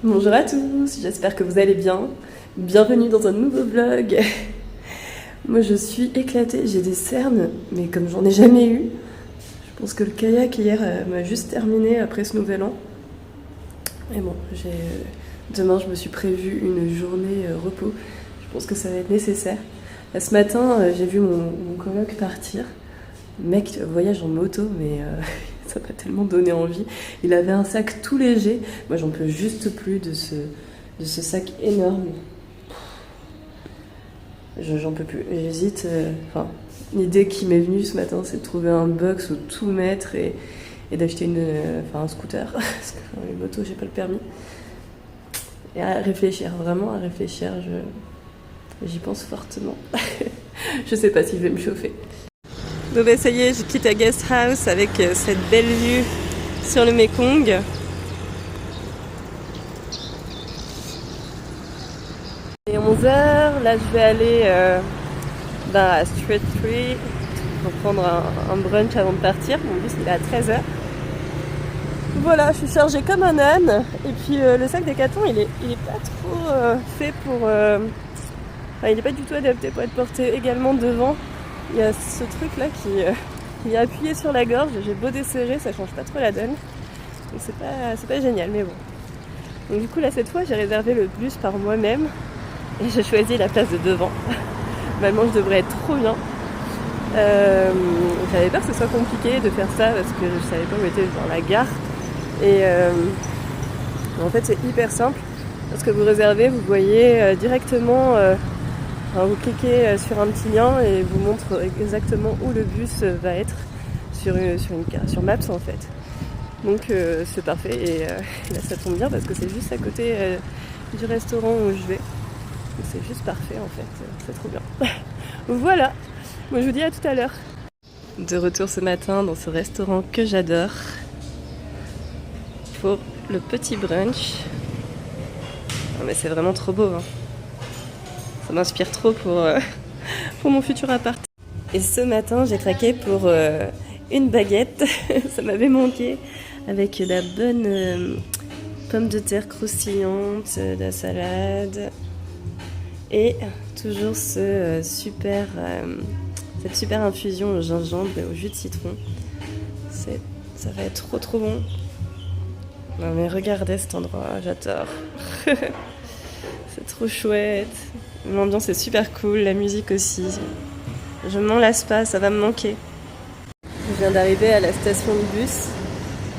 Bonjour à tous, j'espère que vous allez bien. Bienvenue dans un nouveau vlog. Moi je suis éclatée, j'ai des cernes, mais comme j'en ai jamais eu. Je pense que le kayak hier m'a juste terminé après ce nouvel an. Et bon, demain je me suis prévu une journée repos. Je pense que ça va être nécessaire. Là, ce matin j'ai vu mon coloc partir. Le mec voyage en moto, mais ça m'a tellement donné envie. Il avait un sac tout léger. Moi, j'en peux juste plus de ce sac énorme. J'en peux plus. J'hésite. L'idée qui m'est venue ce matin, c'est de trouver un box où tout mettre et d'acheter un scooter. Parce que les motos, j'ai pas le permis. Et à réfléchir, vraiment à réfléchir. J'y pense fortement. Je sais pas si je vais me chauffer. Donc ça y est, je quitte la guest house avec cette belle vue sur le Mekong. Il est 11h, là je vais aller à Street Street pour prendre un brunch avant de partir. Mon bus il est à 13h. Voilà, je suis chargée comme un âne. Et puis le sac Decathlon il est pas trop fait pour... il est pas du tout adapté pour être porté également devant. Il y a ce truc là qui est appuyé sur la gorge, j'ai beau desserrer, ça change pas trop la donne. Donc c'est pas génial, mais bon. Donc du coup là cette fois j'ai réservé le bus par moi-même et j'ai choisi la place de devant. Normalement je devrais être trop bien. J'avais peur que ce soit compliqué de faire ça parce que je savais pas où était dans la gare. Et en fait c'est hyper simple. Lorsque vous réservez, vous voyez directement... vous cliquez sur un petit lien et vous montre exactement où le bus va être sur Maps en fait. Donc c'est parfait et là ça tombe bien parce que c'est juste à côté du restaurant où je vais. Donc c'est juste parfait en fait, c'est trop bien. Voilà, moi je vous dis à tout à l'heure. De retour ce matin dans ce restaurant que j'adore pour le petit brunch. Oh, mais c'est vraiment trop beau hein. Ça m'inspire trop pour mon futur appart. Et ce matin, j'ai craqué pour une baguette. Ça m'avait manqué. Avec de la bonne pomme de terre croustillante, de la salade. Et toujours cette super infusion au gingembre et au jus de citron. Ça va être trop trop bon. Non mais regardez cet endroit, j'adore. C'est trop chouette. L'ambiance est super cool, la musique aussi. Je m'en lasse pas, ça va me manquer. Je viens d'arriver à la station de bus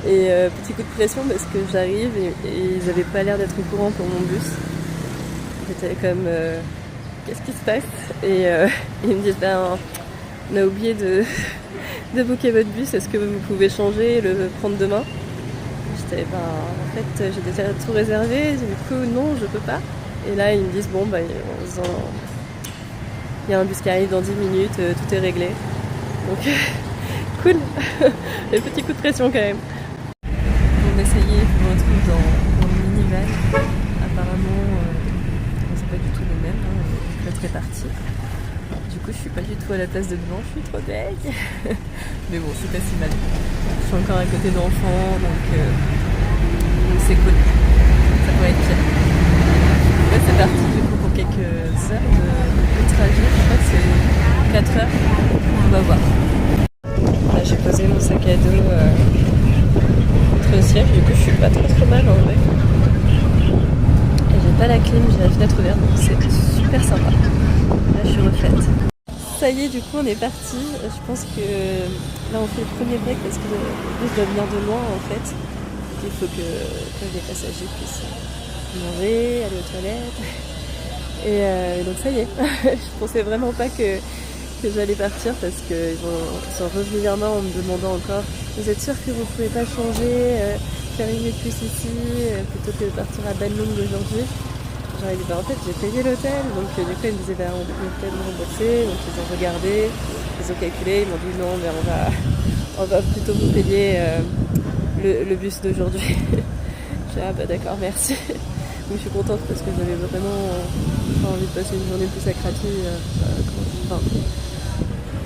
et petit coup de pression parce que j'arrive et ils avaient pas l'air d'être au courant pour mon bus. J'étais comme qu'est-ce qui se passe? Et ils me disent on a oublié de booker votre bus, est-ce que vous pouvez changer et le prendre demain? J'étais en fait j'ai déjà tout réservé, du coup non je peux pas. Et là, ils me disent, il y a un bus qui arrive dans 10 minutes, tout est réglé. Donc, cool. Le petit coup de pression quand même. Bon, bah ça y est, je me retrouve dans le minivan. Apparemment, c'est pas du tout le même. L'autre est parti. Du coup, je suis pas du tout à la place de devant, je suis trop deg. Mais bon, c'est pas si mal. Je suis encore à côté d'enfants, donc c'est cool. Ça pourrait être pire. C'est parti du coup pour quelques heures de trajet, je crois que c'est 4 heures, on va voir. Là j'ai posé mon sac à dos contre le siège, du coup je suis pas trop mal en vrai. Et j'ai pas la clim, j'ai la fenêtre ouverte donc c'est super sympa. Là je suis refaite. Ça y est, du coup on est parti, je pense que là on fait le premier break parce que le bus doit venir de loin en fait. Il faut que les passagers puissent manger, aller aux toilettes. Et donc ça y est, je pensais vraiment pas que j'allais partir parce qu'ils sont revenus vers moi en me demandant encore vous êtes sûr que vous pouvez pas changer, faire une nuit de plus ici plutôt que de partir à Bandung aujourd'hui? J'aurais dit en fait j'ai payé l'hôtel, donc du coup ils me disaient on peut me rembourser, donc ils ont regardé, ils ont calculé, ils m'ont dit non mais on va plutôt vous payer le bus d'aujourd'hui. J'ai dit ah bah d'accord merci. Donc je suis contente parce que j'avais vraiment envie de passer une journée plus à Kratie.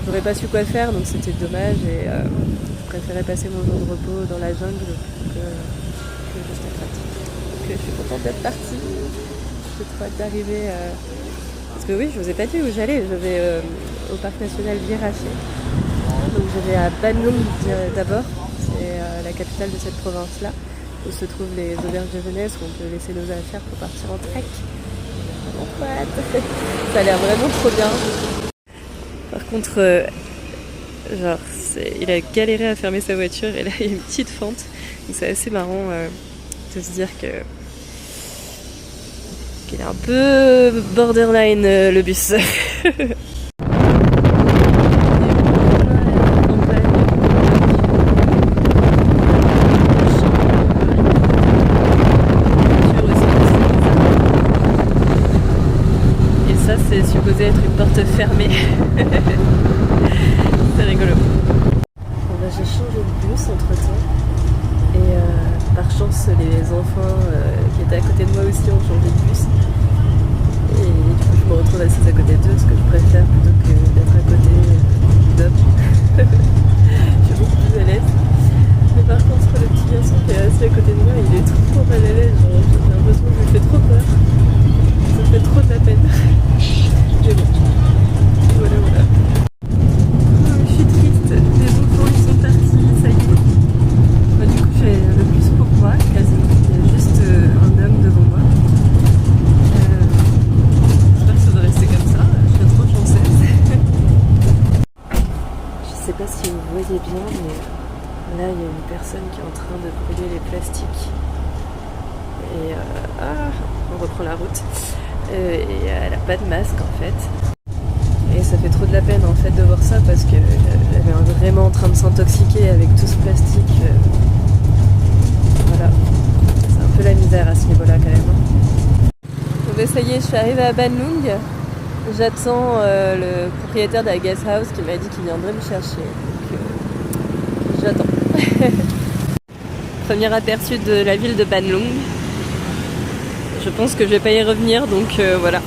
J'aurais pas su quoi faire donc c'était dommage et je préférais passer mon jour de repos dans la jungle plutôt que juste à Kratie. je suis contente d'être partie. J'ai trop hâte d'arriver. Parce que oui, je vous ai pas dit où j'allais. Je vais au parc national Virachey. Donc je vais à Bandung d'abord. C'est la capitale de cette province-là, où se trouvent les auberges de jeunesse où on peut laisser nos affaires pour partir en trek. Trop hâte. Ça a l'air vraiment trop bien. Par contre, genre, il a galéré à fermer sa voiture et là il y a une petite fente. Donc c'est assez marrant de se dire qu'il est un peu borderline le bus. Et ça c'est supposé être une porte fermée. C'est rigolo. Bon, bah, j'ai changé de bus entre temps. Et par chance, les enfants qui étaient à côté de moi aussi ont changé de bus. Et du coup, je me retrouve assise à côté d'eux, ce que je préfère plutôt que d'être à côté d'hommes. Je suis beaucoup plus à l'aise. Mais par contre, le petit garçon qui est assis à côté de moi, il est trop mal à l'aise. J'ai l'impression que je lui fais trop peur. Ça me fait trop de la peine. Mais bon, voilà. Je suis triste, les enfants ils sont partis, ça y est. Bah, du coup, j'ai le bus pour moi, quasiment. Il y a juste un homme devant moi. J'espère que ça va rester comme ça. Je suis trop chanceuse. Je sais pas si vous voyez bien, mais là, il y a une personne qui est en train de brûler les plastiques. Et on reprend la route. Et elle a pas de masque en fait. Et ça fait trop de la peine en fait de voir ça parce qu'elle est vraiment en train de s'intoxiquer avec tout ce plastique. Voilà, c'est un peu la misère à ce niveau-là quand même. Bon ben ça y est, je suis arrivée à Bandung. J'attends le propriétaire de la guest house qui m'a dit qu'il viendrait me chercher. Donc j'attends. Premier aperçu de la ville de Bandung. Je pense que je vais pas y revenir donc voilà.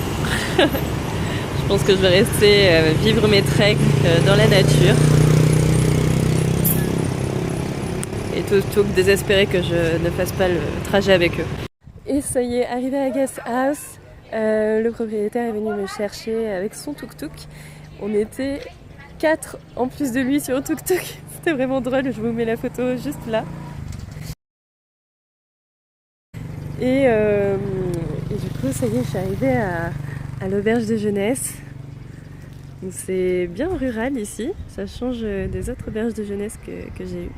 Je pense que je vais rester vivre mes treks dans la nature. Et tout que désespérer que je ne fasse pas le trajet avec eux. Et ça y est, arrivé à la guest house, le propriétaire est venu me chercher avec son tuk-tuk. On était 4 en plus de lui sur le tuk-tuk. C'était vraiment drôle, je vous mets la photo juste là. Et du coup, ça y est, je suis arrivée à l'auberge de jeunesse. C'est bien rural ici, ça change des autres auberges de jeunesse que j'ai eues.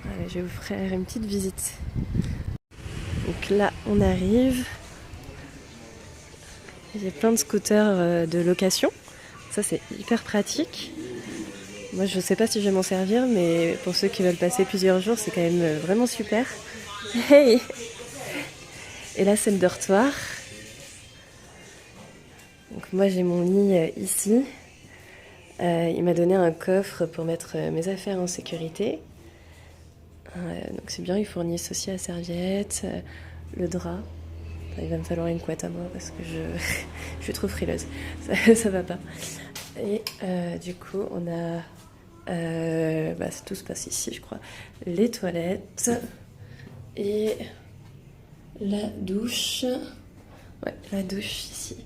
Voilà, je vais vous faire une petite visite. Donc là, on arrive. Il y a plein de scooters de location. Ça, c'est hyper pratique. Moi, je sais pas si je vais m'en servir, mais pour ceux qui veulent passer plusieurs jours, c'est quand même vraiment super. Hey! Et là, c'est le dortoir. Donc moi, j'ai mon lit ici. Il m'a donné un coffre pour mettre mes affaires en sécurité. Donc c'est bien, ils fournissent aussi la serviette, le drap. Enfin, il va me falloir une couette à moi parce que je suis trop frileuse. Ça va pas. Et du coup, on a... tout se passe ici, je crois. Les toilettes et la douche. Ouais, la douche ici.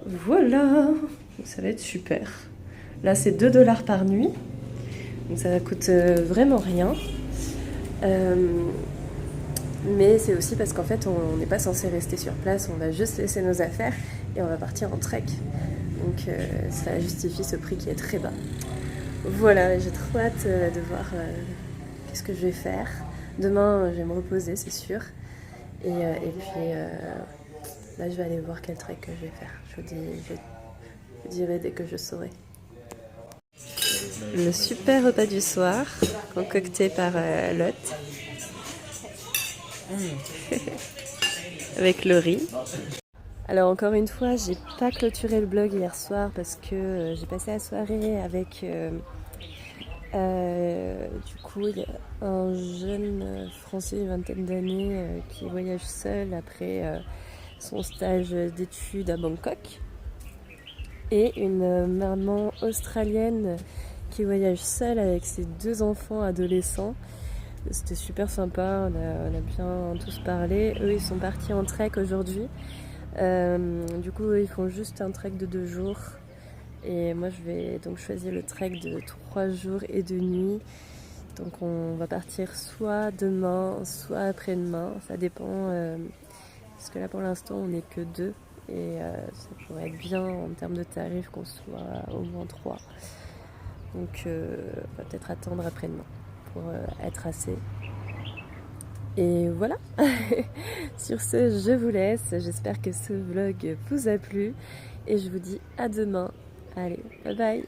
Voilà, ça va être super. Là, c'est 2 $ par nuit. Donc ça coûte vraiment rien. Mais c'est aussi parce qu'en fait, on n'est pas censé rester sur place. On va juste laisser nos affaires et on va partir en trek. Donc ça justifie ce prix qui est très bas. Voilà, j'ai trop hâte de voir qu'est-ce que je vais faire. Demain, je vais me reposer, c'est sûr. Et puis, là, je vais aller voir quel trek que je vais faire. Je vous dirai dès que je saurai. Le super repas du soir, concocté par Lotte. Avec le riz. Alors encore une fois, j'ai pas clôturé le blog hier soir parce que j'ai passé la soirée avec du coup il y a un jeune français d'une vingtaine d'années qui voyage seul après son stage d'études à Bangkok et une maman australienne qui voyage seule avec ses 2 enfants adolescents C'était super sympa, on a bien tous parlé. Eux, ils sont partis en trek aujourd'hui. Du coup, eux, ils font juste un trek de 2 jours. Et moi, je vais donc choisir le trek de 3 jours et 2 nuits. Donc, on va partir soit demain, soit après-demain. Ça dépend. Parce que là, pour l'instant, on n'est que 2. Et ça pourrait être bien en termes de tarifs qu'on soit au moins 3. Donc, on va peut-être attendre après-demain pour être assez. Et voilà. Sur ce, je vous laisse. J'espère que ce vlog vous a plu. Et je vous dis à demain. Allez, bye bye.